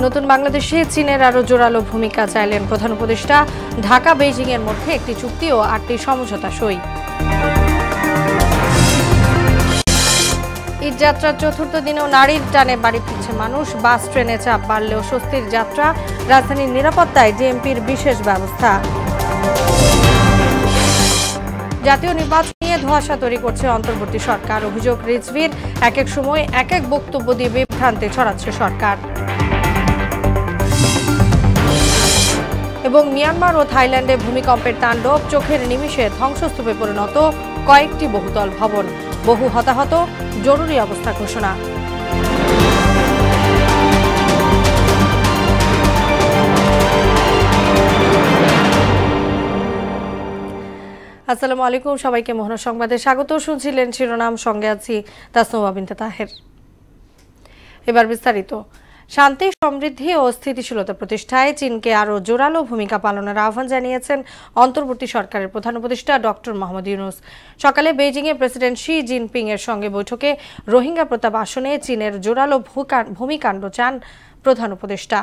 নতুন বাংলাদেশে চীনের আরো জোরালো ভূমিকা চাইলেন প্রধান উপদেষ্টা। ঢাকা বেইজিং এর মধ্যে একটি চুক্তি ও 8টি সমঝোতা সই। ঈদযাত্রার চতুর্থ দিনেও নারীর টানে বাড়ি ফিরছে মানুষ। বাস ট্রেনে চাপ বাড়লেও স্বস্তির যাত্রা। রাজধানীর নিরাপত্তায় ডিএমপির বিশেষ ব্যবস্থা। জাতীয় নির্বাচন নিয়ে ধোঁয়াশা তৈরি করছে অন্তর্বর্তী সরকার। অভিযোগ, রিজভির এক এক সময় এক এক বক্তব্য দিয়ে বিভ্রান্তি ছড়াচ্ছে সরকার। এবং মিয়ানমার ও থাইল্যান্ডে ভূমিকম্পের তাণ্ডব, চোখের নিমিষে ধ্বংসস্তূপে পরিণত কয়েকটি বহুতল ভবন, বহু হতাহত, জরুরি অবস্থা ঘোষণা। আসসালামু আলাইকুম, সবাইকে মোহনা সংবাদে স্বাগত। শুনছিলেন শিরোনাম, সঙ্গে আছি তাসনুমা বিনতে তাহের। এবার বিস্তারিত। শান্তি, সমৃদ্ধি ও স্থিতিশীলতা প্রতিষ্ঠায় চীনকে আরও জোরালো ভূমিকা পালনের আহ্বান জানিয়েছেন অন্তর্বর্তী সরকারের প্রধান উপদেষ্টা ডক্টর মোহাম্মদ ইউনূস। সকালে বেইজিংয়ে প্রেসিডেন্ট শি জিনপিং এর সঙ্গে বৈঠকে রোহিঙ্গা প্রত্যাবাসনে চীনের জোরালো ভূমিকাণ্ড চান প্রধান উপদেষ্টা।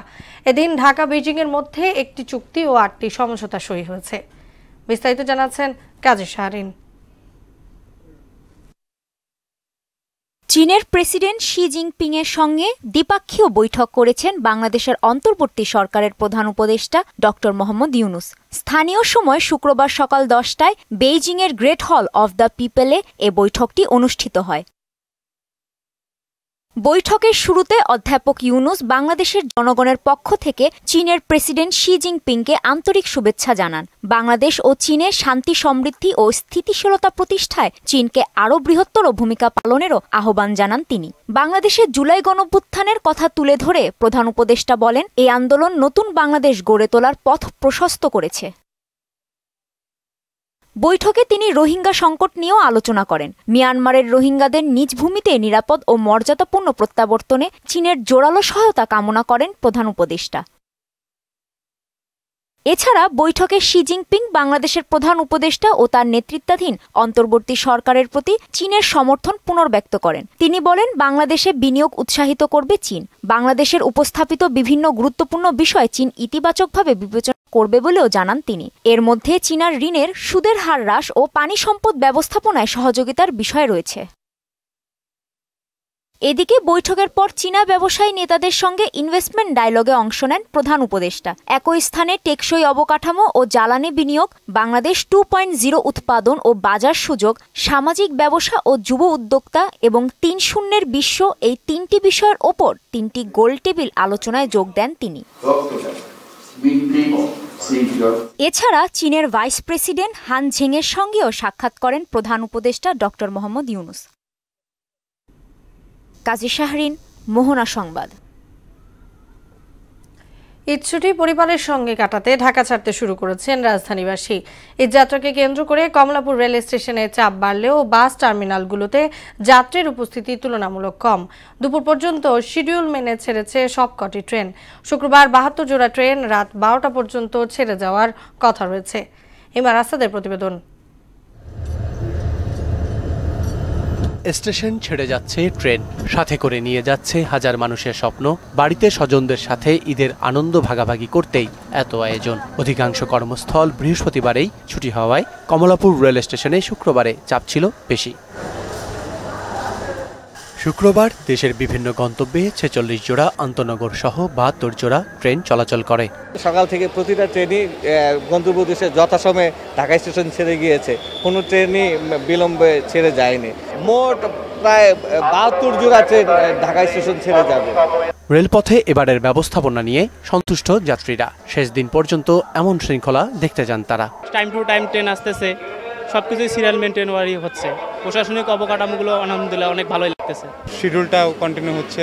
এদিন ঢাকা বেইজিং এর মধ্যে একটি চুক্তি ও 8টি সমঝোতা সই হয়েছে। বিস্তারিত জানাচ্ছেন কাজী শাহরিন। চীনের প্রেসিডেন্ট শি জিনপিং এর সঙ্গে দ্বিপাক্ষীয় বৈঠক করেছেন বাংলাদেশের অন্তর্বর্তী সরকারের প্রধান উপদেষ্টা ডক্টর মোহাম্মদ ইউনূস। স্থানীয় সময় শুক্রবার সকাল 10টায় বেইজিংয়ের গ্রেট হল অব দ্য পিপলে এ বৈঠকটি অনুষ্ঠিত হয়। বৈঠকের শুরুতে অধ্যাপক ইউনূস বাংলাদেশের জনগণের পক্ষ থেকে চীনের প্রেসিডেন্ট শি জিনপিংকে আন্তরিক শুভেচ্ছা জানান। বাংলাদেশ ও চীনের শান্তি, সমৃদ্ধি ও স্থিতিশীলতা প্রতিষ্ঠায় চীনকে আরও বৃহত্তর ভূমিকা পালনেরও আহ্বান জানান তিনি। বাংলাদেশের জুলাই গণঅভ্যুত্থানের কথা তুলে ধরে প্রধান উপদেষ্টা বলেন, এই আন্দোলন নতুন বাংলাদেশ গড়ে তোলার পথ প্রশস্ত করেছে। বৈঠকে তিনি রোহিঙ্গা সংকট নিয়েও আলোচনা করেন। মিয়ানমারের রোহিঙ্গাদের নিজ ভূমিতে নিরাপদ ও মর্যাদাপূর্ণ প্রত্যাবর্তনে চীনের জোরালো সহায়তা কামনা করেন প্রধান উপদেষ্টা। এছাড়া বৈঠকে শি জিনপিং বাংলাদেশের প্রধান উপদেষ্টা ও তার নেতৃত্বাধীন অন্তর্বর্তী সরকারের প্রতি চীনের সমর্থন পুনর্ব্যক্ত করেন। তিনি বলেন, বাংলাদেশে বিনিয়োগ উৎসাহিত করবে চীন। বাংলাদেশের উপস্থাপিত বিভিন্ন গুরুত্বপূর্ণ বিষয় চীন ইতিবাচকভাবে বিবেচনা করবে বলেও জানান তিনি। এর মধ্যে চীনার ঋণের সুদের হার হ্রাস ও পানি সম্পদ ব্যবস্থাপনায় সহযোগিতার বিষয় রয়েছে। এদিকে বৈঠকের পর চীনা ব্যবসায়ী নেতাদের সঙ্গে ইনভেস্টমেন্ট ডায়ালগে অংশ নেন প্রধান উপদেষ্টা। একই স্থানে টেকসই অবকাঠামো ও জ্বালানি বিনিয়োগ, বাংলাদেশ 2.0 উৎপাদন ও বাজার সুযোগ, সামাজিক ব্যবসা ও যুব উদ্যোক্তা এবং 3-0 বিশ্ব, এই 3টি বিষয়ের ওপর 3টি গোল টেবিল আলোচনায় যোগ দেন তিনি। এছাড়া চীনের ভাইস প্রেসিডেন্ট হান ঝেংয়ের সঙ্গেও সাক্ষাৎ করেন প্রধান উপদেষ্টা ডক্টর মোহাম্মদ ইউনূস। কাজী শাহরিন, মোহনা সংবাদ। ঈদ ছুটি পরিবারের সঙ্গে কাটাতে ঢাকা ছাড়তে শুরু করেছেন রাজধানীবাসী। ঈদযাত্রাকে কেন্দ্র করে কমলাপুর রেল স্টেশনে চাপ বাড়লেও বাস টার্মিনালগুলোতে যাত্রীর উপস্থিতি তুলনামূলক কম। দুপুর পর্যন্ত শিডিউল মেনে ছেড়েছে সবকটি ট্রেন। শুক্রবার 72 জোড়া ট্রেন রাত 12টা পর্যন্ত ছেড়ে যাওয়ার কথা রয়েছে। ইমার আসাদের প্রতিবেদন। স্টেশন ছেড়ে যাচ্ছে ট্রেন, সাথে করে নিয়ে যাচ্ছে হাজার মানুষের স্বপ্ন। বাড়িতে স্বজনদের সাথে ঈদের আনন্দ ভাগাভাগি করতেই এত আয়োজন। অধিকাংশ কর্মস্থল বৃহস্পতিবারেই ছুটি হওয়ায় কমলাপুর রেল স্টেশনে শুক্রবারে চাপ ছিল বেশি। শুক্রবার দেশের বিভিন্ন গন্তব্যে 46 জোড়া আন্তনগর সহ 72 জোড়া ট্রেন চলাচল করে। সকাল থেকে প্রতিটা ট্রেনই গন্তব্য উদ্দেশ্যে যথাসময়ে ঢাকা স্টেশন ছেড়ে গিয়েছে, কোনো ট্রেনই বিলম্বে ছেড়ে যায়নি। মোট প্রায় 72 জোড়া ট্রেন ঢাকা স্টেশন ছেড়ে যাবে। রেলপথে এবারের ব্যবস্থাপনা নিয়ে সন্তুষ্ট যাত্রীরা। শেষ দিন পর্যন্ত এমন শৃঙ্খলা দেখতে যান তারা। টাইম টু টাইম ট্রেন আসতেছে, সবকিছু সিরিয়াল মেনটেন হচ্ছে। প্রশাসনিক অবকাঠামোগুলো আলহামদুলিল্লাহ অনেক ভালোই লাগতেছে। শিডিউলটাও কন্টিনিউ হচ্ছে,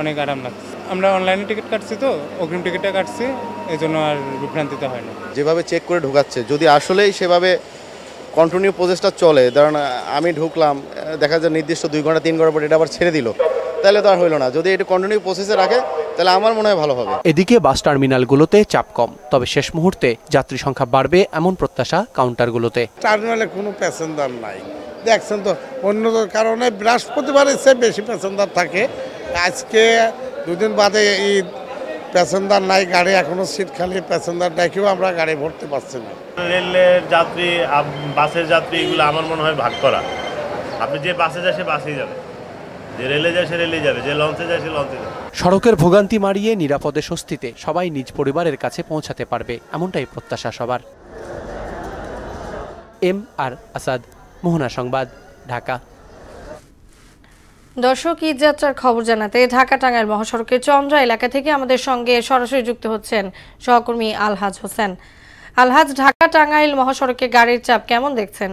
অনেক আরাম লাগছে। আমরা অনলাইনে টিকিট কাটছি, তো অগ্রিম টিকিটটা কাটছি, এই জন্য আর বিভ্রান্তিতে হয় না। যেভাবে চেক করে ঢোকাচ্ছে, যদি আসলেই সেভাবে কন্টিনিউ প্রসেসটা চলে, ধরুন আমি ঢুকলাম, দেখা যায় নির্দিষ্ট 2 ঘন্টা 3 ঘন্টা পর এটা আবার ছেড়ে দিল, তাহলে তো আর হইল না। যদি এটা কন্টিনিউ প্রসেসে রাখে তাহলে আমার মনে হয় ভালো হবে। এদিকে বাস টার্মিনালগুলোতে চাপ কম, তবে শেষ মুহূর্তে যাত্রী সংখ্যা বাড়বে এমন প্রত্যাশা কাউন্টারগুলোতে। টার্মিনালে কোনো প্যাসেঞ্জার নাই, দেখছেন তো। অন্য কারণে বৃহস্পতিবারে বেশি প্যাসেঞ্জার থাকে। আজকে 2 দিন বাদে ঈদ, প্যাসেঞ্জার নাই, গাড়ি এখনো সিট খালি, প্যাসেঞ্জার ডেকেও আমরা গাড়ি ভরতে পারছি না। রেলের যাত্রী, বাসের যাত্রী, এগুলো আমার মনে হয় ভাগ করা। আপনি যে বাসে যায় সে বাসেই যাবে, যে রেলে যায় সে রেলেই যাবে, যে লঞ্চে যায় সে লঞ্চে যাবে। সড়কের ভোগান্তি মারিয়ে নিরাপদে স্বস্তিতে সবাই নিজ পরিবারের কাছে পৌঁছাতে পারবে, এমনটাই প্রত্যাশা সবার। আর আসাদ, মোহনা সংবাদ, ঢাকা। দর্শক, ঈদ যাত্রার খবর জানাতে ঢাকা টাঙ্গাইল মহাসড়কের চন্দ্রা এলাকা থেকে আমাদের সঙ্গে সরাসরি যুক্ত হচ্ছেন সহকর্মী আলহাজ হোসেন। আলহাজ, ঢাকা টাঙ্গাইল মহাসড়কে গাড়ির চাপ কেমন দেখছেন?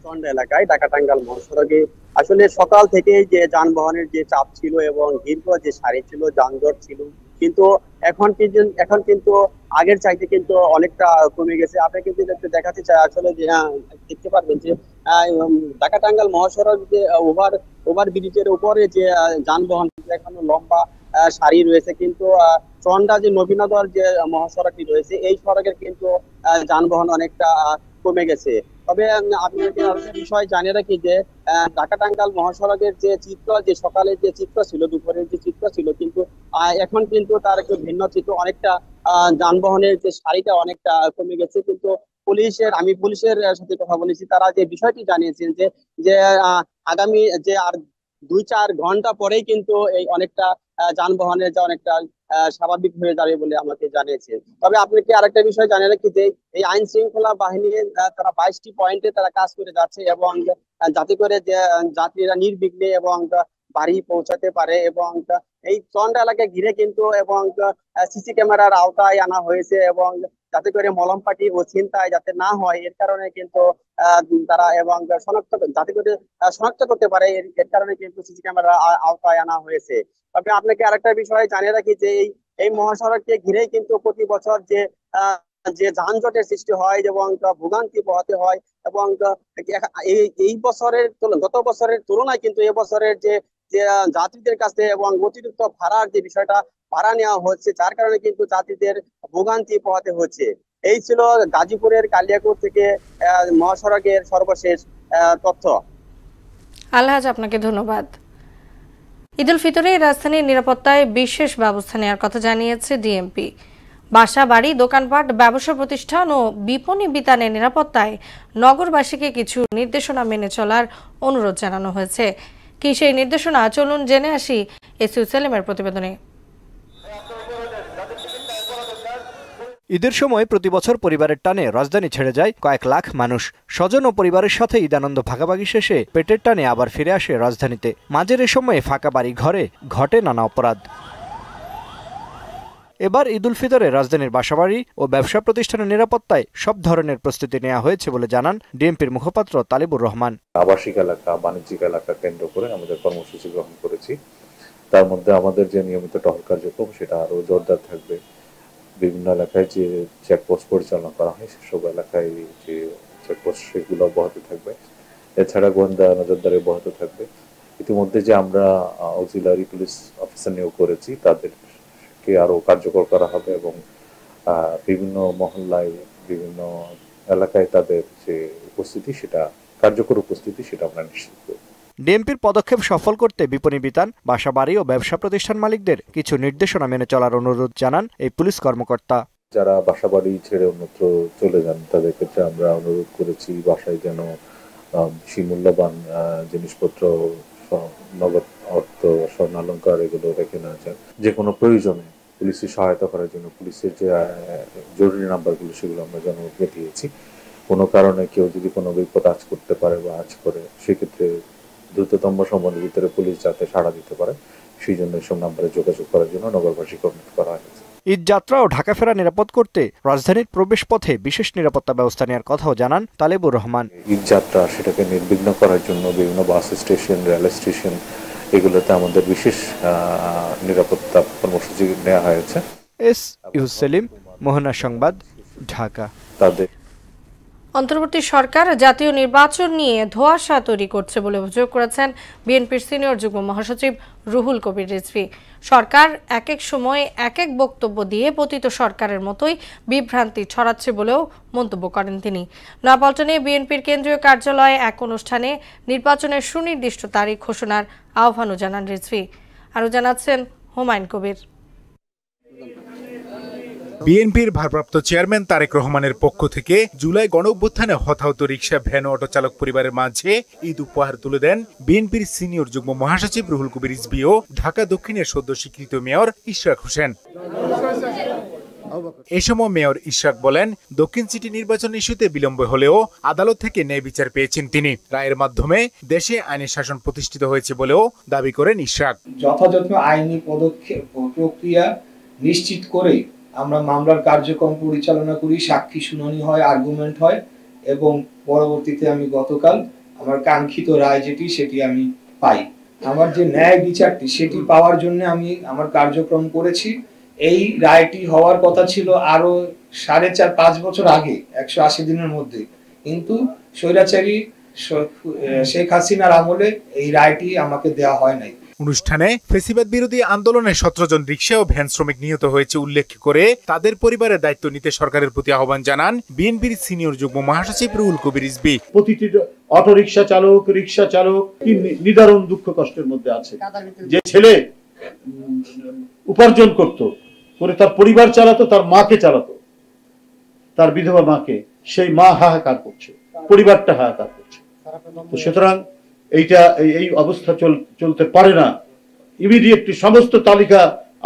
চন্দ্রা এলাকায় ঢাকা টাঙ্গাইল মহাসড়কে আসলে সকাল থেকে যে যানবাহনের যে চাপ ছিল এবং দীর্ঘ যে সারি ছিল, যানজট ছিল, কিন্তু এখন কিন্তু আগের চাইতে কিন্তু অনেকটা কমে গেছে। আপনি কিন্তু দেখাতে চাই আসলে যে দেখতে পারবেন যে ঢাকা টাঙ্গাইল মহাসড়ক যে ওভার ব্রিজের উপরে যে যানবাহন এখনো লম্বা সারি রয়েছে, কিন্তু চন্দ্রা যে নবীনগর যে মহাসড়কটি রয়েছে এই সড়কের কিন্তু যানবাহন অনেকটা কমে গেছে। তবে আপনি বিষয় জানিয়ে রাখি যে ঢাকা টাঙ্গাইল মহাসড়কের যে চিত্র, যে সকালের যে চিত্র ছিল, দুপুরের যে চিত্র ছিল, কিন্তু এখন কিন্তু তার একটু ভিন্ন চিত্র। অনেকটা যানবাহনের যে সারিটা অনেকটা কমে গেছে। কিন্তু আমি পুলিশের সাথে কথা বলেছি, তারা যে বিষয়টি জানিয়েছেন যে আগামী যে আর 2-4 ঘন্টা পরেই কিন্তু এই অনেকটা যানবাহনের যে অনেকটা স্বাভাবিক হয়ে যাবে বলে আমাকে জানিয়েছে। তবে আপনাকে আরেকটা বিষয় জানিয়ে রাখি যে এই আইন শৃঙ্খলা বাহিনীর তারা 22টি পয়েন্টে তারা কাজ করে যাচ্ছে, এবং যাতে করে যে যাত্রীরা নির্বিঘ্নে এবং বাড়ি পৌঁছাতে পারে। এবং এই চন্দ্রা এলাকায় ঘিরে কিন্তু এবং সিসি ক্যামেরার আওতায় আনা হয়েছে, এবং যাতে করে মলমপাটি ও ছিনতাই যাতে না হয়, এর কারণে কিন্তু তারা এবং যাতে করে শনাক্ত করতে পারে, এর কারণে কিন্তু সিসি ক্যামেরার আওতায় আনা হয়েছে। তবে আপনাকে আরেকটা বিষয় জানিয়ে রাখি যে এই মহাসড়ককে ঘিরেই কিন্তু প্রতি বছর যে যানজটের সৃষ্টি হয় এবং ভোগান্তি পোহাতে হয়, এবং এই বছরের গত বছরের তুলনায় কিন্তু এবছরের যে যাত্রীদের কাছে এবং অতিরিক্ত ভাড়ার যে বিষয়টা ভাড়া নেওয়া হচ্ছে, যার কারণে কিন্তু যাত্রীদের ভোগান্তি পোহাতে হচ্ছে। এই ছিল গাজীপুরের কালিয়াকৈর থেকে মহাসড়কের সর্বশেষ তথ্য। আলহাজ, আপনাকে ধন্যবাদ। ঈদ উল ফিতরে রাজধানীর নিরাপত্তায় বিশেষ ব্যবস্থা নেওয়ার কথা জানিয়েছে ডিএমপি। বাসা বাড়ি, দোকানপাট, ব্যবসা প্রতিষ্ঠান ও বিপণী বিতানের নিরাপত্তায় নগরবাসীকে কিছু নির্দেশনা মেনে চলার অনুরোধ জানানো হয়েছে। কি সেই নির্দেশনা, চলুন জেনে আসি এসইউ সেলিমের প্রতিবেদনে। ঈদের সময় প্রতি বছর পরিবারের টানে রাজধানী ছেড়ে যায় কয়েক লাখ মানুষ। স্বজন ও পরিবারের সাথে ঈদ আনন্দ ভাগাভাগি শেষে পেটের টানে আবার ফিরে আসে রাজধানীতে। মাঝের এ সময়ে ফাঁকা বাড়ি ঘরে ঘটে নানা অপরাধ। এবার ঈদ উল ফিতরে রাজধানীর বাসাবাড়ি ও ব্যবসা প্রতিষ্ঠানের নিরাপত্তায় সব ধরনের প্রস্তুতি নেওয়া হয়েছে বলে জানান ডিএমপির মুখপাত্র তালিবুর রহমান। আবাসিক এলাকা, বাণিজ্যিক এলাকা কেন্দ্র করে আমাদের কর্মসূচি গ্রহণ করেছি। তার মধ্যে আমাদের যে নিয়মিত টহল কার্যক্রম সেটা আরো জোরদার থাকবে। বিভিন্ন এলাকায় যে চেকপোস্ট পরিচালনা করা হয় সেসব এলাকায় যে চেকপোস্ট সেগুলো অব্যাহত থাকবে। এছাড়া গোয়েন্দা নজরদারি অব্যাহত থাকবে। ইতিমধ্যে যে আমরা অক্সিলারি পুলিশ অফিসার নিয়োগ করেছি তাদেরকে আরো কার্যকর করা হবে, এবং বিভিন্ন মহল্লায়, বিভিন্ন এলাকায় তাদের যে উপস্থিতি, সেটা কার্যকর উপস্থিতি, সেটা আমরা নিশ্চিত করব। ডিএমপির পদক্ষেপ সফল করতে বিপণী বিতান, বাসাবাড়ি ও ব্যবসা প্রতিষ্ঠান মালিকদের কিছু নির্দেশনা মেনে চলার অনুরোধ জানান এই পুলিশ কর্মকর্তা। যারা বাসাবাড়ি ছেড়ে অন্যত্র চলে যান তাদের ক্ষেত্রে আমরা অনুরোধ করেছি বাসায় যেন বেশি মূল্যবান জিনিসপত্র, নগদ অর্থ, স্বর্ণালঙ্কার এগুলো রেখে না যান। যে কোনো প্রয়োজনে পুলিশের সহায়তা করার জন্য পুলিশের যে জরুরি নাম্বারগুলো সেগুলো আমরা জনগণকে দিয়েছি। কোনো কারণে কেউ যদি কোনো বিপদ আজ করতে পারে বা আজ করে, সেক্ষেত্রে দ্রুততম সময়ের ভিতরে পুলিশ যাতে সাড়া দিতে পারে সেই জন্য এসব নাম্বারে যোগাযোগ করার জন্য নগরবাসীকে অনুরোধ করা হয়েছে। ঈদ যাত্রা ও ঢাকা ফেরা নিরাপদ করতে রাজধানীর প্রবেশ পথে বিশেষ নিরাপত্তা ব্যবস্থা নেওয়ার কথাও জানান তালেবুর রহমান। ঈদ যাত্রা সেটাকে নির্বিঘ্ন করার জন্য বিভিন্ন বাস স্টেশন, রেল স্টেশন এগুলোতে আমাদের বিশেষ নিরাপত্তা কর্মসূচি নেওয়া হয়েছে। এসইউ সেলিম, মোহনা সংবাদ, ঢাকা। তাদের অন্তর্বর্তী সরকার জাতীয় নির্বাচন নিয়ে ধোঁয়াশা তৈরি করছে বলে অভিযোগ করেছেন বিএনপির সিনিয়র যুগ্ম মহাসচিব রুহুল কবির রিজভী। সরকার এক এক সময় এক এক বক্তব্য দিয়ে পতিত সরকারের মতোই বিভ্রান্তি ছড়াচ্ছে বলেও মন্তব্য করেন তিনি। নয়াপল্টনে বিএনপির কেন্দ্রীয় কার্যালয়ে এক অনুষ্ঠানে নির্বাচনের সুনির্দিষ্ট তারিখ ঘোষণার আহ্বানও জানান রিজভী। আরও জানাচ্ছেন হুমায়ুন কবির। বিএনপির ভারপ্রাপ্ত চেয়ারম্যান তারেক রহমানের পক্ষ থেকে জুলাই গণঅভ্যুত্থানে হতাহত রিকশা, ভ্যান ও অটো চালক পরিবারের মাঝে ঈদ উপহার তুলে দেন বিএনপির সিনিয়র যুগ্ম মহাসচিব রুহুল কবির রিজভী ও ঢাকা দক্ষিণের সদ্য স্বীকৃত মেয়র ইশরাক হোসেন। এ সময় মেয়র ইশরাক বলেন, দক্ষিণ সিটি নির্বাচন ইস্যুতে বিলম্ব হলেও আদালত থেকে ন্যায় বিচার পেয়েছেন তিনি। রায়ের মাধ্যমে দেশে আইনের শাসন প্রতিষ্ঠিত হয়েছে বলেও দাবি করেন ইশরাক। যথাযথ আইনি পদক্ষেপ প্রক্রিয়া নিশ্চিত করে আমরা মামলার কার্যক্রম পরিচালনা করি, সাক্ষী শুনানি হয়, আর্গুমেন্ট হয় এবং পরবর্তীতে আমি গতকাল আমার কাঙ্ক্ষিত রায় সেটি আমি পাই। আমার যে ন্যায় বিচারটি সেটি পাওয়ার জন্য আমি আমার কার্যক্রম করেছি। এই রায়টি হওয়ার কথা ছিল আরো 4.5-5 বছর আগে, 180 দিনের মধ্যে, কিন্তু স্বৈরাচারী শেখ হাসিনার আমলে এই রায়টি আমাকে দেওয়া হয় নাই। অনুষ্ঠানে ফেসিবাদ বিরোধী আন্দোলনে 17 জন রিকশা ও ভ্যান শ্রমিক নিহত হয়েছে উল্লেখ করে তাদের পরিবারের দায়িত্ব নিতে সরকারের প্রতি আহ্বান জানান বিএনপির সিনিয়র যুগ্ম মহাসচিব রুহুল কবির রিজভী। প্রতিটি অটো রিকশা চালক কি নিদারুণ দুঃখ কষ্টের মধ্যে আছে। যে ছেলে উপার্জন করে তার পরিবার চালাতো, তার মাকে চালাতো, তার বিধবা মাকে, সেই মা হাহাকার করছে, পরিবারটা হাহাকার করছে। তো সুতরাং এই অবস্থা চলতে পারে না। ইমিডিয়েটলি সমস্ত তালিকা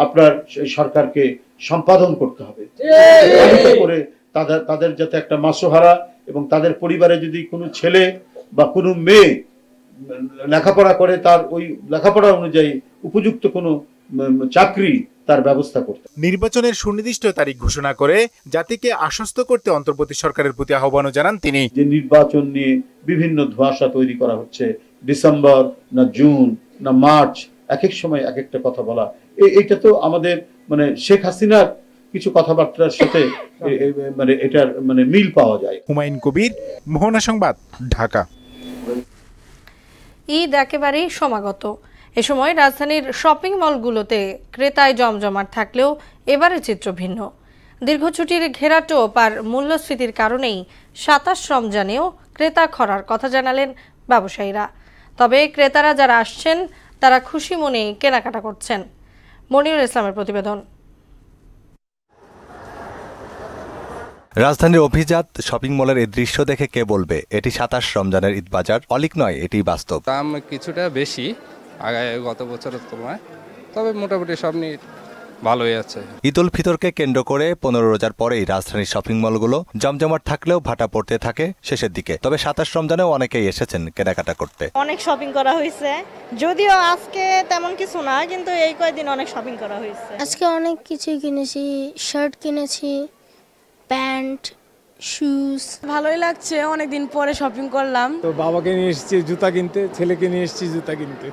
আপনার সরকারকে সম্পাদন করতে হবে, করে তাদের যাতে একটা মাসোহারা এবং তাদের পরিবারে যদি কোনো ছেলে বা কোনো মেয়ে লেখাপড়া করে তার ওই লেখাপড়া অনুযায়ী উপযুক্ত কোনো চাকরি তার ব্যবস্থা করতে। নির্বাচনের সুনির্দিষ্ট তারিখ ঘোষণা করে জাতিকে আশ্বস্ত করতে অন্তর্বর্তী সরকারের প্রতি আহ্বানও জানান তিনি। যে নির্বাচন নিয়ে বিভিন্ন ধোঁয়াশা তৈরি করা হচ্ছে, ডিসেম্বর না জুন না মার্চ, এক এক সময় এক একটা কথা বলা, এইটা তো আমাদের শেখ হাসিনার কিছু কথাবার্তার সাথে এটার মিল পাওয়া যায়। হুমায়ুন কবির, মোহনা সংবাদ, ঢাকা। ঈদ একেবারেই সমাগত। এ সময় রাজধানীর শপিং মলগুলোতে ক্রেতায় জমজমাট থাকলেও এবারে চিত্র ভিন্ন। দীর্ঘ ছুটির ঘেরাটোপ আর মূল্যস্ফীতির কারণেই 27 রমজানেও ক্রেতা খরার কথা জানালেন ব্যবসায়ীরা। তবে ক্রেতারা যারা আসছেন তারা খুশি মনে কেনাকাটা করছেন। মনিরুল ইসলামের প্রতিবেদন। রাজধানীর অভিজাত শপিং মলের এই দৃশ্য দেখে কে বলবে এটি 27 রমজানের ঈদ বাজার? অলিক নয়, এটি বাস্তব। দাম কিছুটা বেশি গত বছরের তুলনায়, তবে মোটামুটি সব নিয়ে ভালোই আছে। ঈদ উল ফিতরকে কেন্দ্র করে 15 রোজার পরেই রাজধানীর শপিং মলগুলো জমজমাট থাকলেও ভাটা পড়তে থাকে শেষের দিকে। তবে 27 রমজানেও অনেকেই এসেছেন কেনাকাটা করতে। অনেক শপিং করা হয়েছে, যদিও আজকে তেমন কিছু না, কিন্তু এই কয়েকদিন অনেক শপিং করা হয়েছে। আজকে অনেক কিছু কিনেছি, শার্ট কিনেছি, প্যান্ট, শুজ। ভালোই লাগছে, অনেকদিন পরে শপিং করলাম। তো বাবাকে নিয়ে এসেছি জুতা কিনতে, ছেলেকে নিয়ে এসেছি জুতা কিনতে।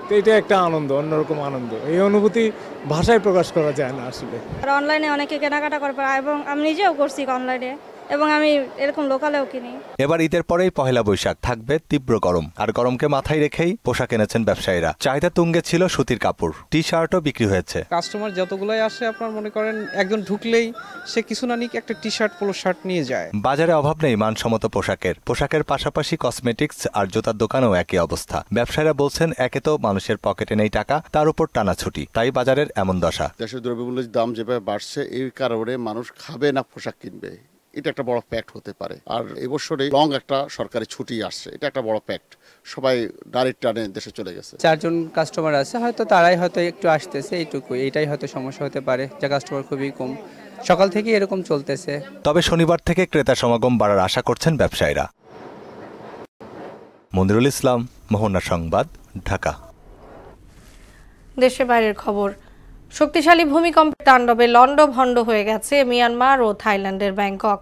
তো এটা একটা আনন্দ, অন্যরকম আনন্দ। এই অনুভূতি ভাষায় প্রকাশ করা যায় না আসলে। আর অনলাইনে অনেকে কেনাকাটা করে, এবং আমি নিজেও করছি অনলাইনে, এবং আমি এরকম লোকালেও কিনি। এবার ঈদের পরেই পহেলা বৈশাখ, থাকবে তীব্র গরম। আর গরমকে মাথায় রেখেই পোশাক এনেছেন ব্যবসায়ীরা। চাহিদা তুঙ্গে ছিল সুতির কাপড়, টি শার্টও বিক্রি হয়েছে। কাস্টমার যতগুলাই আসে, আপনার মনে করেন একজন ঢুকলেই সে কিছু না নিক একটা টি শার্ট, পোলো শার্ট নিয়ে যায়। বাজারে অভাব নেই মানসম্মত পোশাকের পাশাপাশি কসমেটিক্স আর জুতার দোকানেও একই অবস্থা। ব্যবসায়ীরা বলছেন, একে তো মানুষের পকেটে নেই টাকা, তার উপর টানা ছুটি, তাই বাজারের এমন দশা। দেশের দ্রব্যমূল্যের দাম যেভাবে বাড়ছে, এই কারণে মানুষ খাবে না পোশাক কিনবে, এটা একটা বড় ফ্যাক্ট হতে পারে। আর এবছরে লং একটা সরকারি ছুটি আসছে, এটা একটা বড় ফ্যাক্ট। সবাই গাড়ির টানে দেশে চলে গেছে। 4 জন কাস্টমার আছে, হয়তো তারাই হয়তো একটু আসতেছে, এইটুকু, এটাই হয়তো সমস্যা হতে পারে, যে কাস্টমার খুবই কম, সকাল থেকে এরকম চলতেছে। তবে শনিবার থেকে ক্রেতা সমাগম বাড়ার আশা করছেন ব্যবসায়ীরা। মনিরুল ইসলাম, মোহনা সংবাদ, ঢাকা। দেশে বাইরের খবর। শক্তিশালী ভূমিকম্পের তাণ্ডবে লন্ডভন্ড হয়ে গেছে মিয়ানমার ও থাইল্যান্ডের ব্যাংকক।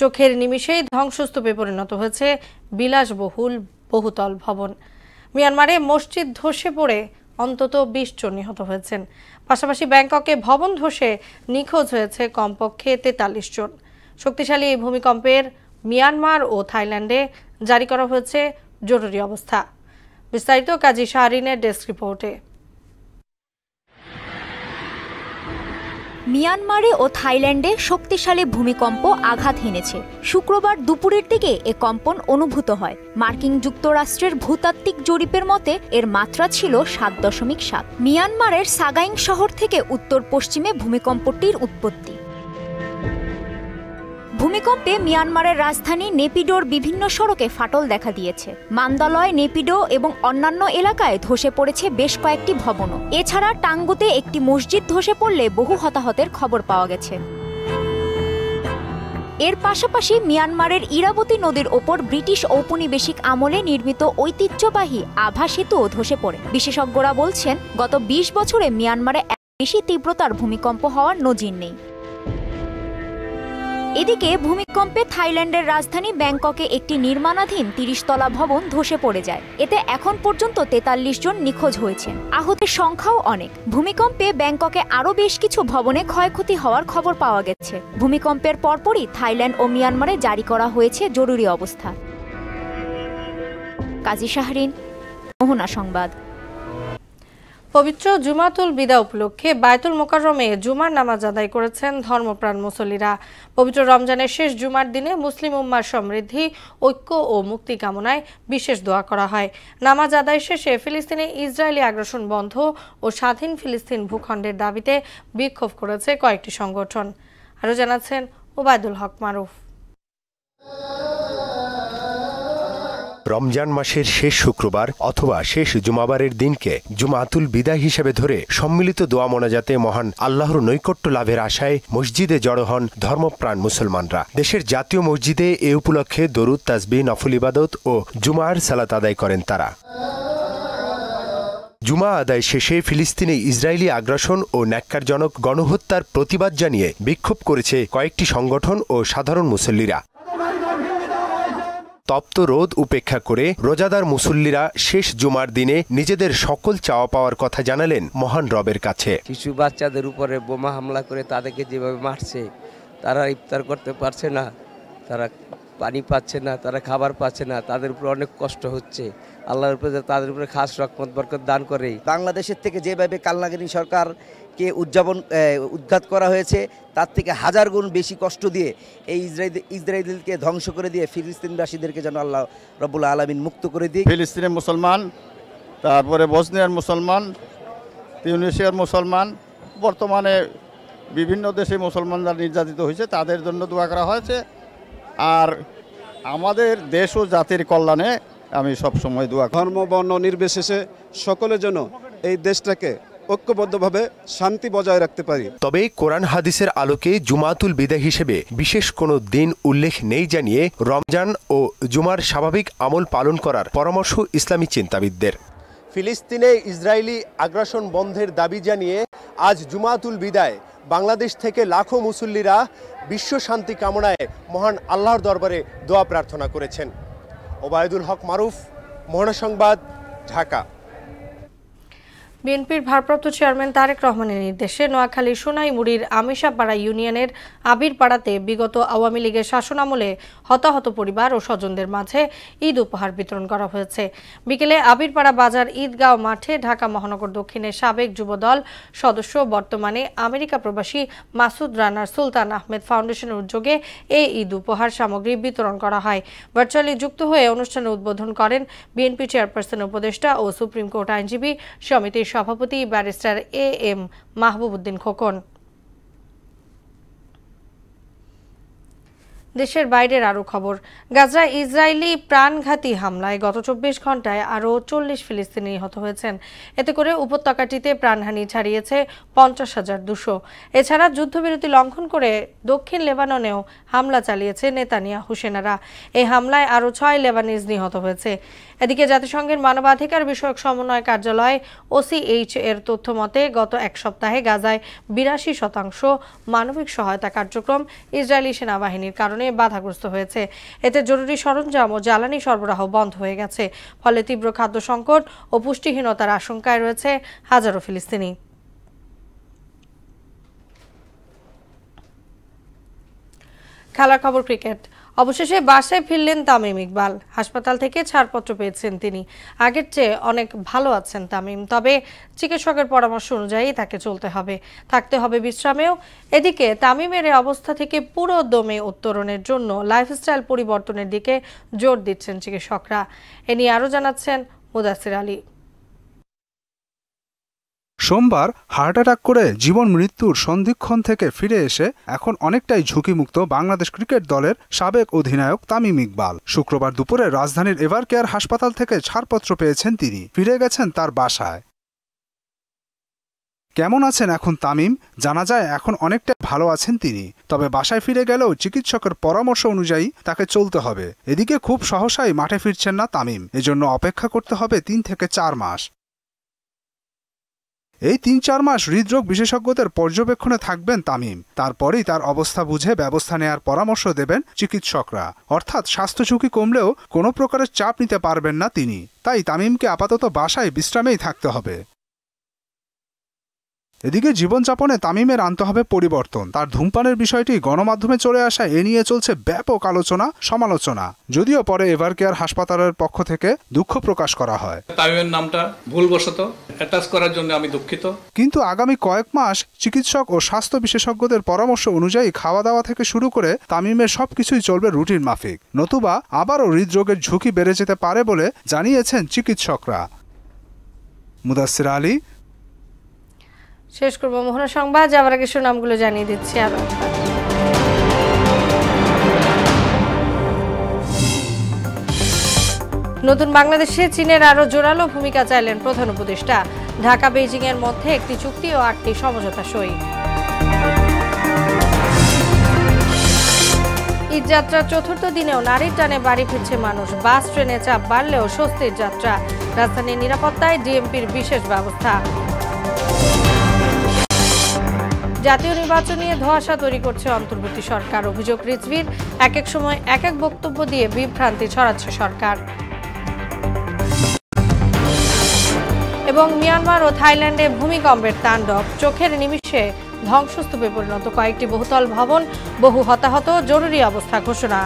চোখের নিমিষেই ধ্বংসস্তূপে পরিণত হয়েছে বিলাসবহুল বহুতল ভবন। মিয়ানমারে মসজিদ ধসে পড়ে অন্তত 20 জন নিহত হয়েছেন। পাশাপাশি ব্যাংককে ভবন ধসে নিখোঁজ হয়েছে কমপক্ষে 43 জন। শক্তিশালী এই ভূমিকম্পের মিয়ানমার ও থাইল্যান্ডে জারি করা হয়েছে জরুরি অবস্থা। বিস্তারিত কাজী শাহরিনের ডেস্ক রিপোর্টে। মিয়ানমারে ও থাইল্যান্ডে শক্তিশালী ভূমিকম্প আঘাত হেনেছে। শুক্রবার দুপুরের দিকে এ কম্পন অনুভূত হয়। মার্কিন যুক্তরাষ্ট্রের ভূতাত্ত্বিক জরিপের মতে এর মাত্রা ছিল 7.7। মিয়ানমারের সাগাইং শহর থেকে উত্তর পশ্চিমে ভূমিকম্পটির উৎপত্তি। ভূমিকম্পে মিয়ানমারের রাজধানী নেপিডোর বিভিন্ন সড়কে ফাটল দেখা দিয়েছে। মান্দালয়, নেপিডো এবং অন্যান্য এলাকায় ধসে পড়েছে বেশ কয়েকটি ভবনও। এছাড়া টাঙ্গুতে একটি মসজিদ ধসে পড়লে বহু হতাহতের খবর পাওয়া গেছে। এর পাশাপাশি মিয়ানমারের ইরাবতী নদীর ওপর ব্রিটিশ ঔপনিবেশিক আমলে নির্মিত ঐতিহ্যবাহী আভা সেতুও ধসে পড়ে। বিশেষজ্ঞরা বলছেন, গত 20 বছরে মিয়ানমারে এত বেশি তীব্রতার ভূমিকম্প হওয়ার নজির নেই। এদিকে ভূমিকম্পে থাইল্যান্ডের রাজধানী ব্যাংককে একটি নির্মাণাধীন 30 তলা ভবন ধসে পড়ে যায়। এতে এখন পর্যন্ত 43 জন নিখোঁজ হয়েছেন। আহতের সংখ্যাও অনেক। ভূমিকম্পে ব্যাংককে আরও বেশ কিছু ভবনে ক্ষয়ক্ষতি হওয়ার খবর পাওয়া গেছে। ভূমিকম্পের পরপরই থাইল্যান্ড ও মিয়ানমারে জারি করা হয়েছে জরুরি অবস্থা। কাজী শাহরিন, মোহনা সংবাদ। পবিত্র জুমাতুল বিদা উপলক্ষে বায়তুল মোকাররমে জুমার নামাজ আদায় করেছেন ধর্মপ্রাণ মুসল্লিরা। পবিত্র রমজানের শেষ জুমার দিনে মুসলিম উম্মার সমৃদ্ধি, ঐক্য ও মুক্তি কামনায় বিশেষ দোয়া করা হয়। নামাজ আদায় শেষে ফিলিস্তিনে ইসরায়েলি আগ্রাসন বন্ধ ও স্বাধীন ফিলিস্তিন ভূখণ্ডের দাবিতে বিক্ষোভ করেছে কয়েকটি সংগঠন। আরও জানাচ্ছেন ওবায়দুল হক মারুফ। রমজান মাসের শেষ শুক্রবার অথবা শেষ জুমাবারের দিনকে জুমাতুল বিদা হিসেবে ধরে সম্মিলিত দোয়া মোনাজাতে মহান আল্লাহর নৈকট্য লাভের আশায় মসজিদে জড়ো হন ধর্মপ্রাণ মুসলমানরা। দেশের জাতীয় মসজিদে এ উপলক্ষে দরুদ, তাসবিহ, নফল ইবাদত ও জুমার সালাত আদায় করেন তারা। জুমা আদায় শেষে ফিলিস্তিনে ইসরায়েলি আগ্রাসন ও ন্যাক্কারজনক গণহত্যার প্রতিবাদ জানিয়ে বিক্ষোভ করেছে কয়েকটি সংগঠন ও সাধারণ মুসল্লিরা। তপ্ত রোদ উপেক্ষা করে রোজাদার মুসল্লিরা শেষ জুমার দিনে নিজেদের সকল চাওয়া পাওয়ার কথা জানালেন মহান রবের কাছে। শিশু বাচ্চাদের উপরে বোমা হামলা করে তাদেরকে যেভাবে মারছে, তারা ইফতার করতে পারছে না, তারা পানি পাচ্ছে না, তারা খাবার পাচ্ছে না, তাদের উপরে অনেক কষ্ট হচ্ছে। আল্লাহর উপরে তাদের উপরে খাস রহমত বরকত দান করে। বাংলাদেশের থেকে যেভাবে কালনাগিনী সরকারকে উৎখাত করা হয়েছে, তার থেকে 1000 গুণ বেশি কষ্ট দিয়ে এই ইসরায়েলকে ধ্বংস করে দিয়ে ফিলিস্তিনবাসীদেরকে যেন আল্লাহ রব্বুল আলামিন মুক্ত করে দিয়ে। ফিলিস্তিনের মুসলমান, তারপরে বসনিয়ার মুসলমান, তিউনিসিয়ার মুসলমান, বর্তমানে বিভিন্ন দেশে মুসলমানরা নির্যাতিত হয়েছে, তাদের জন্য দোয়া করা হয়েছে। আর আমাদের দেশ ও জাতির কল্যাণে আমি সব সময় দোয়া। ধর্ম বর্ণ নির্বিশেষে সকলের জন্য এই দেশটাকে ঐক্যবদ্ধভাবে শান্তি বজায় রাখতে পারি। তবে কোরআন হাদিসের আলোকে জুমাতুল বিদা হিসেবে বিশেষ কোনো দিন উল্লেখ নেই জানিয়ে রমজান ও জুমার স্বাভাবিক আমল পালন করার পরামর্শ ইসলামী চিন্তাবিদদের। ফিলিস্তিনে ইসরায়েলি আগ্রাসন বন্ধের দাবি জানিয়ে আজ জুমাতুল বিদায় বাংলাদেশ থেকে লাখো মুসল্লিরা বিশ্ব শান্তি কামনায় মহান আল্লাহর দরবারে দোয়া প্রার্থনা করেছেন। ওবায়দুল হক মারুফ, মোহনা সংবাদ, ঢাকা। বিএনপির ভারপ্রাপ্ত চেয়ারম্যান তারেক রহমানের নির্দেশে নোয়াখালীর সোনাইমুড়ির আমিষাপাড়া ইউনিয়নের আবিরপাড়াতে বিগত আওয়ামী লীগের শাসনামলে হতাহত পরিবার ও স্বজনদের মাঝে ঈদ উপহার বিতরণ করা হয়েছে। বিকেলে আবিরপাড়া বাজার ঈদগাঁও মাঠে ঢাকা মহানগর দক্ষিণের সাবেক যুবদল সদস্য, বর্তমানে আমেরিকা প্রবাসী মাসুদ রানার সুলতান আহমেদ ফাউন্ডেশনের উদ্যোগে এই ঈদ উপহার সামগ্রী বিতরণ করা হয়। ভার্চুয়ালি যুক্ত হয়ে অনুষ্ঠানে উদ্বোধন করেন বিএনপি চেয়ারপারসন উপদেষ্টা ও সুপ্রিম কোর্ট আইনজীবী সমিতির সভাপতি ব্যারিস্টার AM মাহবুব উদ্দিন খোকন। দেশের বাইরের আরও খবর। গাজায় ইসরায়েলি প্রাণঘাতী হামলায় গত 24 ঘন্টায় আরও 40 ফিলিস্তিনি নিহত হয়েছেন। এতে করে উপত্যকাটিতে প্রাণহানি ছাড়িয়েছে 50,200। এছাড়া যুদ্ধবিরতি লঙ্ঘন করে দক্ষিণ লেবাননেও হামলা চালিয়েছে নেতানিয়াহু সেনারা। এই হামলায় আরও 6 লেবানিজ নিহত হয়েছে। এদিকে জাতিসংঘের মানবাধিকার বিষয়ক সমন্বয় কার্যালয় OCH এর তথ্য মতে গত এক সপ্তাহে গাজায় 82% মানবিক সহায়তা কার্যক্রম ইসরায়েলি সেনাবাহিনীর কারণে বাধাগ্রস্ত হয়েছে। এতে জরুরি সরঞ্জাম ও জ্বালানি সরবরাহ বন্ধ হয়ে গেছে। ফলে তীব্র খাদ্য সংকট ও পুষ্টিহীনতার আশঙ্কায় রয়েছে হাজারো ফিলিস্তিনি। খেলার খবর ক্রিকেট। অবশেষে বাসায় ফিরলেন তামিম ইকবাল। হাসপাতাল থেকে ছাড়পত্র পেয়েছেন তিনি। আগের চেয়ে অনেক ভালো আছেন তামিম, তবে চিকিৎসকের পরামর্শ অনুযায়ী তাকে চলতে হবে, থাকতে হবে বিশ্রামেও। এদিকে তামিমের এই অবস্থা থেকে পুরো দমে উত্তরণের জন্য লাইফস্টাইল পরিবর্তনের দিকে জোর দিচ্ছেন চিকিৎসকরা। এ নিয়ে আরও জানাচ্ছেন মুদাসির আলী। সোমবার হার্ট অ্যাটাক করে জীবন মৃত্যুর সন্ধিক্ষণ থেকে ফিরে এসে এখন অনেকটাই ঝুঁকিমুক্ত বাংলাদেশ ক্রিকেট দলের সাবেক অধিনায়ক তামিম ইকবাল। শুক্রবার দুপুরে রাজধানীর এভার কেয়ার হাসপাতাল থেকে ছাড়পত্র পেয়েছেন তিনি। ফিরে গেছেন তার বাসায়। কেমন আছেন এখন তামিম? জানা যায় এখন অনেকটাই ভালো আছেন তিনি, তবে বাসায় ফিরে গেলেও চিকিৎসকের পরামর্শ অনুযায়ী তাকে চলতে হবে। এদিকে খুব সহসাই মাঠে ফিরছেন না তামিম, এজন্য অপেক্ষা করতে হবে 3 থেকে 4 মাস। এই 3-4 মাস হৃদরোগ বিশেষজ্ঞদের পর্যবেক্ষণে থাকবেন তামিম। তারপরেই তার অবস্থা বুঝে ব্যবস্থা নেয়ার পরামর্শ দেবেন চিকিৎসকরা। অর্থাৎ স্বাস্থ্য ঝুঁকি কমলেও কোনো প্রকারের চাপ নিতে পারবেন না তিনি। তাই তামিমকে আপাতত বাসায় বিশ্রামেই থাকতে হবে। এদিকে জীবনযাপনে তামিমের আনতে হবে পরিবর্তন। তার ধূমপানের বিষয়টি গণমাধ্যমে চলে আসা এ নিয়ে চলছে ব্যাপক আলোচনা সমালোচনা। যদিও পরে এভার কেয়ার হাসপাতালের পক্ষ থেকে দুঃখ প্রকাশ করা হয়। তামিমের নামটা ভুলবশত অ্যাটাচ করার জন্য আমি দুঃখিত। কিন্তু আগামী কয়েক মাস চিকিৎসক ও স্বাস্থ্য বিশেষজ্ঞদের পরামর্শ অনুযায়ী খাওয়া দাওয়া থেকে শুরু করে তামিমের সবকিছুই চলবে রুটিন মাফিক, নতুবা আবারও হৃদরোগের ঝুঁকি বেড়ে যেতে পারে বলে জানিয়েছেন চিকিৎসকরা। মুদাসির আলী। শেষ করব মোহনা সংবাদ, যাওয়ার আগে সুনামগুলো জানিয়ে দিচ্ছি আরো। নতুন বাংলাদেশে চীনের আরো জোরালো ভূমিকা চাইলেন প্রধান উপদেষ্টা। ঢাকা বেইজিং এর মধ্যে একটি চুক্তি ও 8টি সমঝোতা সই। ঈদযাত্রার চতুর্থ দিনেও নারীর টানে বাড়ি ফিরছে মানুষ। বাস ট্রেনে চাপ বাড়লেও স্বস্তির যাত্রা। রাজধানীর নিরাপত্তায় ডিএমপির বিশেষ ব্যবস্থা। জাতীয় নির্বাচন নিয়ে ধোঁয়াশা তৈরি করছে অন্তর্বর্তী সরকার। অভিযোগ রিজভির, এক এক সময় এক এক বক্তব্য দিয়ে বিভ্রান্তি ছড়াচ্ছে সরকার। এবং মিয়ানমার ও থাইল্যান্ডে ভূমিকম্পের তাণ্ডব, চোখের নিমিষে ধ্বংসস্তূপে পরিণত কয়েকটি বহুতল ভবন, বহু হতাহত, জরুরি অবস্থা ঘোষণা।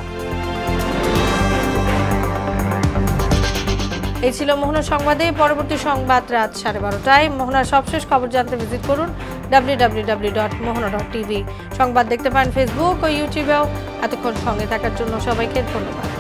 এই ছিল মোহনা সংবাদে। পরবর্তী সংবাদ রাত 12:30টায়। মোহনার সবশেষ খবর জানতে ভিজিট করুন www.mohana.tv। সংবাদ দেখতে পান ফেসবুক ও ইউটিউবেও। এতক্ষণ সঙ্গে থাকার জন্য সবাইকে ধন্যবাদ।